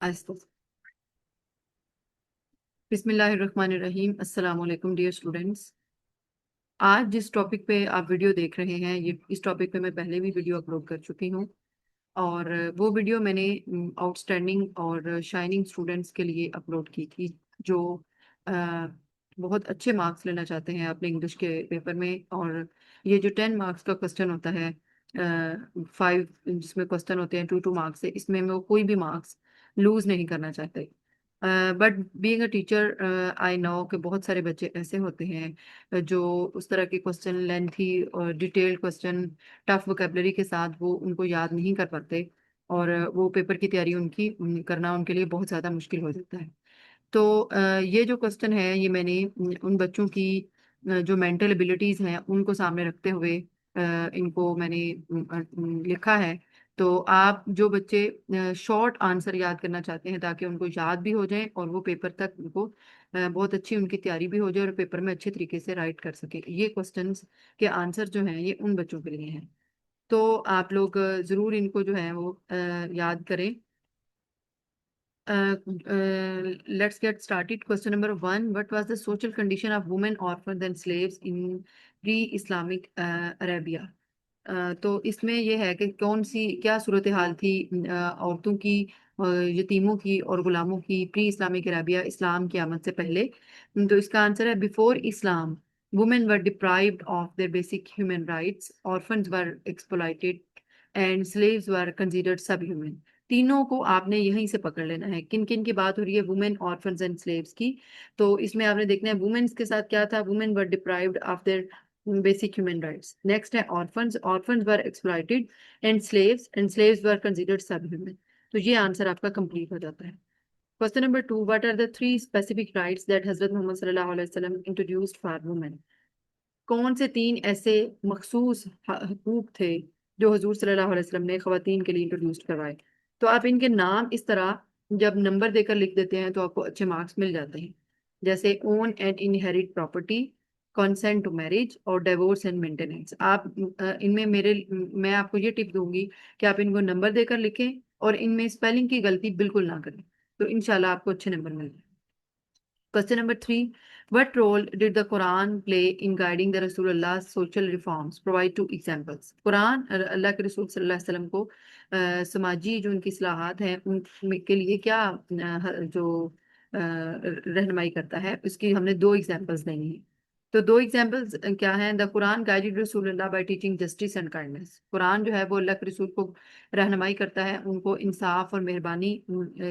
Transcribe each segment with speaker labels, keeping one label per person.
Speaker 1: آہستہ سے۔ بسم اللہ الرحمن الرحیم۔ السلام علیکم ڈیئر اسٹوڈینٹس۔ آج جس ٹاپک پہ آپ ویڈیو دیکھ رہے ہیں اس ٹاپک پہ میں پہلے بھی ویڈیو اپلوڈ کر چکی ہوں، اور وہ ویڈیو میں نے آؤٹ اسٹینڈنگ اور شائننگ اسٹوڈینٹس کے لیے اپلوڈ کی تھی، جو بہت اچھے مارکس لینا چاہتے ہیں اپنے انگلش کے پیپر میں۔ اور یہ جو 10 مارکس کا کوسچن ہوتا ہے، 5 جس میں کوسچن ہوتے ہیں 2 مارکس سے، اس میں وہ کوئی بھی مارکس لوز نہیں کرنا چاہتے۔ But being a teacher I know کہ بہت سارے بچے ایسے ہوتے ہیں جو اس طرح کے کوسچن لینتھی اور ڈیٹیلڈ کوسچن ٹف ووکیبلری کے ساتھ وہ ان کو یاد نہیں کر پاتے، اور وہ پیپر کی تیاری ان کی کرنا ان کے لیے بہت زیادہ مشکل ہو جاتا ہے۔ تو یہ جو کوسچن ہے، یہ میں نے ان بچوں کی جو مینٹل ایبلٹیز ہیں ان کو سامنے رکھتے ہوئے ان کو میں نے لکھا ہے۔ تو آپ جو بچے شارٹ آنسر یاد کرنا چاہتے ہیں تاکہ ان کو یاد بھی ہو جائیں اور وہ پیپر تک ان کو بہت اچھی ان کی تیاری بھی ہو جائے اور پیپر میں اچھے طریقے سے رائٹ کر سکے، یہ کوسچنس کے آنسر جو ہیں یہ ان بچوں کے لیے ہیں۔ تو آپ لوگ ضرور ان کو جو ہے وہ یاد کریں۔ Let's get started. Question number 1. What was the social condition of women, orphans and slaves in pre-Islamic Arabia? تو اس میں یہ ہے کہ کیا صورتحال تھی عورتوں کی، یتیموں کی اور غلاموں کی پری اسلامک عربیہ، اسلام کی آمد سے پہلے۔ تو اس کا آنسر ہے before Islam women were deprived of their basic human rights, orphans were exploited and slaves were considered subhuman۔ تینوں کو آپ نے یہیں سے پکڑ لینا ہے۔ کن کن کی بات ہو رہی ہے؟ وومن، آرفنز اینڈ سلیوز کی۔ تو اس میں آپ نے دیکھنا ہے وومنس کے ساتھ کیا تھا، women were deprived of their basic human rights. Next ہے orphans, orphans were exploited and slaves were considered subhuman. تو یہ آنسر آپ کا کمپلیٹ ہو جاتا ہے۔ Question number 2. What are the 3 specific rights that Hazrat Muhammad صلی اللہ علیہ وسلم introduced for women؟ کون سے 3 ایسے مخصوص حقوق تھے جو حضور صلی اللہ علیہ وسلم نے خواتین کے لیے انٹروڈیوس کروائے؟ تو آپ ان کے نام اس طرح جب نمبر دے کر لکھ دیتے ہیں تو آپ کو اچھے مارکس مل جاتے ہیں، جیسے own and inherit property, consent to marriage اور ڈیورس اینڈ مینٹیننس۔ آپ ان میں میں آپ کو یہ ٹپ دوں گی کہ آپ ان کو نمبر دے کر لکھیں اور ان میں اسپیلنگ کی غلطی بالکل نہ کریں، تو انشاءاللہ آپ کو اچھے نمبر مل جائیں۔ Question number 3. What role did the Quran play in guiding the Rasulullah's social reforms? Provide 2 examples. قرآن اللہ کے رسول صلی اللہ علیہ وسلم کو سماجی جو ان کی اصلاحات ہیں ان کے لیے کیا جو رہنمائی کرتا ہے، اس کی ہم نے 2 ایگزامپلس دینی ہیں۔ تو 2 ایگزامپلس کیا ہیں؟ دا قرآن گائیڈڈ رسول اللہ by teaching justice and kindness. Quran جو ہے وہ اللہ کے رسول کو رہنمائی کرتا ہے ان کو انصاف اور مہربانی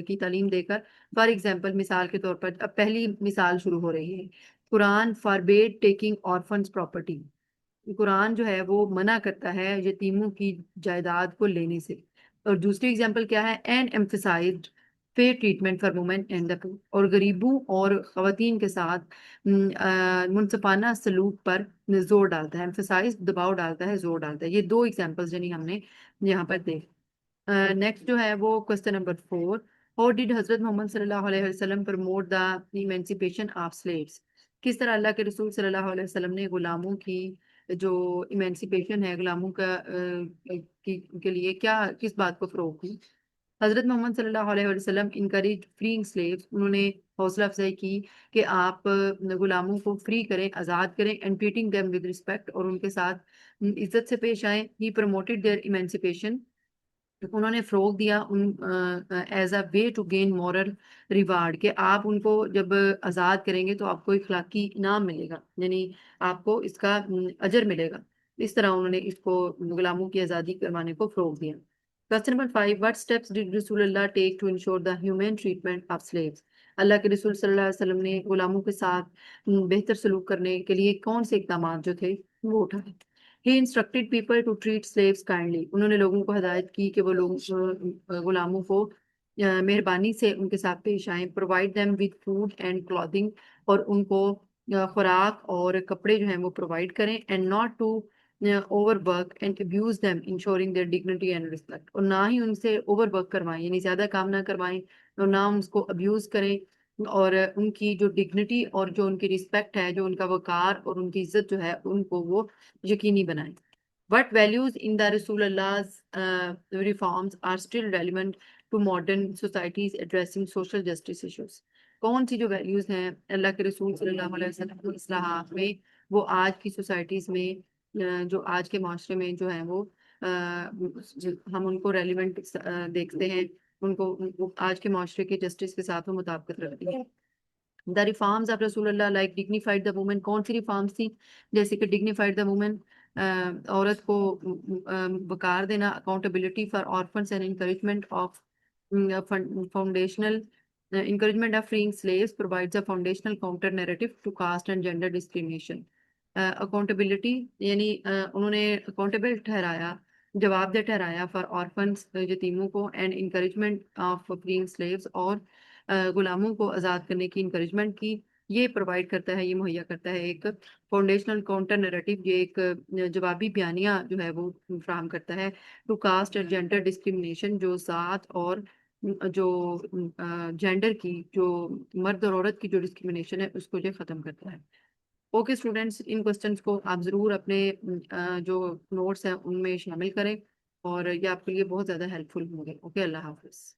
Speaker 1: کی تعلیم دے کر۔ فار ایگزامپل، مثال کے طور پر اب پہلی مثال شروع ہو رہی ہے، قرآن فاربیڈ ٹیکنگ آرفنز پراپرٹی۔ قرآن جو ہے وہ منع کرتا ہے یتیموں کی جائیداد کو لینے سے۔ اور دوسری ایگزامپل کیا ہے؟ And emphasized fair treatment for women and the poor, اور غریبوں اور خواتین کے ساتھ منصفانہ سلوک پر زور ڈالتا ہے، ایمفسائز دباؤ ڈالتا ہے، زور ڈالتا ہے۔ یہ 2 ایگزامپلس یعنی ہم نے یہاں پر دیکھ۔ نیکسٹ جو ہے وہ کوسچن نمبر 4. How did حضرت محمد صلی اللہ علیہ وسلم promote the emancipation of slaves؟ کس طرح اللہ کے رسول صلی اللہ علیہ وسلم نے غلاموں کی جو ایمینسیپیشن ہے، غلاموں کا کے لیے کس بات کو فروغ دی؟ حضرت محمد صلی اللہ علیہ وسلم انکریج فریئنگ سلیوز، انہوں نے حوصلہ افزائی کی کہ آپ غلاموں کو فری کریں، آزاد کریں، and treating them with respect, اور ان کے ساتھ عزت سے پیش آئیں۔ ہی پروموٹڈ دیئر ایمینسیپیشن، انہوں نے فروغ دیا as a way to gain moral reward, کہ آپ ان کو جب آزاد کریں گے تو آپ کو اخلاقی انعام ملے گا، یعنی آپ کو اس کا اجر ملے گا۔ اس طرح انہوں نے اس کو غلاموں کی آزادی کروانے کو فروغ دیا۔ Question number 5. What steps did رسول اللہ take to ensure the humane treatment of slaves؟ اللہ کے رسول صلی اللہ علیہ وسلم نے غلاموں کے ساتھ بہتر سلوک کرنے کے لیے کون سے اقدامات جو تھے وہ اٹھائے؟ He instructed people to treat slaves kindly، انہوں نے لوگوں کو ہدایت کی کہ وہ غلاموں کو مہربانی سے ان کے ساتھ پیش آئیں۔ Provide them with food and clothing، اور ان کو خوراک اور کپڑے جو ہیں وہ پرووائڈ کریں۔ And not to overwork and abuse them, ensuring their dignity and respect، اور نہ ہی ان سے اوور ورک کروائیں، یعنی زیادہ کام نہ کروائیں اور نہ ان کو ابیوز کریں، اور ان کی جو ڈگنیٹی اور جو ان کی رسپیکٹ ہے، جو ان کا وقار اور ان کی عزت جو ہے، ان کو وہ یقینی بنائیں۔ What values in the رسول Allah's reforms are still relevant to modern societies addressing social justice issues. کون سی جو ویلیوز ہیں اللہ کے رسول صلی اللہ علیہ وسلم کی اصلاحات میں وہ آج کی سوسائٹیز میں جو آج کے معاشرے میں جو ہیں وہ ہم ان کو ریلیونٹ دیکھتے ہیں، ان کو آج کے معاشرے کے جسٹس کے ساتھ وہ مطابقت رکھتی ہیں. دا ریفارمز آف رسول اللہ لائک ڈگنیفائڈ دا وومن، کون سی ریفارمز تھی؟ جیسے کہ ڈگنیفائڈ دا وومن، عورت کو وقار دینا، accountability for orphans and encouragement of foundational encouragement of freeing slaves provides a foundational counter narrative to caste and gender discrimination. Accountability یعنی انہوں نے accountable ٹھہرایا، جواب دہ ٹھہرایا فار orphans یتیموں کو and encouragement of freeing slaves اور غلاموں کو آزاد کرنے کی انکریجمنٹ کی. یہ پرووائڈ کرتا ہے، یہ مہیا کرتا ہے ایک فاؤنڈیشنل کاؤنٹر نیریٹو، یہ ایک جوابی بیانیہ جو ہے وہ فراہم کرتا ہے to caste and gender discrimination, جو ذات اور جو جینڈر کی، جو مرد اور عورت کی جو ڈسکرمنیشن ہے اس کو یہ ختم کرتا ہے. اوکے اسٹوڈینٹس، ان کوسچنس کو آپ ضرور اپنے جو نوٹس ہیں ان میں شامل کریں اور یہ آپ کے لیے بہت زیادہ ہیلپ فل ہوں گے. اوکے، اللہ حافظ.